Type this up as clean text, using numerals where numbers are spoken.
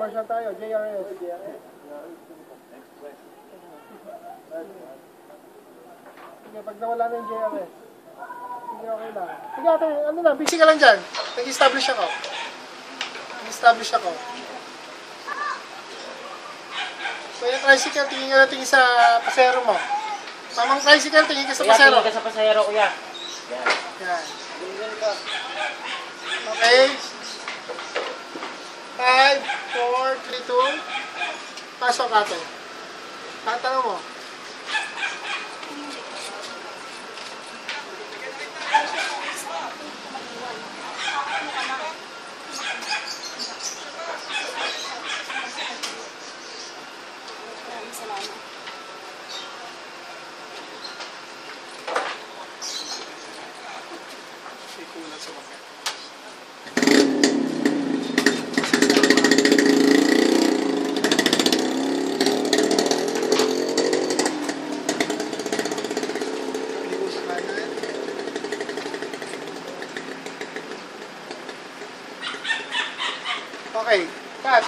Commercial tayo, JRS. Sige, pag nawala na yung JRS. Sige, okay lang. Sige ate, ano lang, busy ka lang dyan. Nag-establish ako. So yung tricycle, tingin ka na tingin sa pasero mo. Tamang tricycle, tingin ka sa pasero. Tingin ka sa pasero, kuya. Yan. Yan. Okay. 5, 4, 3, 2. Pasok ate. Tatanong mo. Ikulat sa mga. Okay, cut.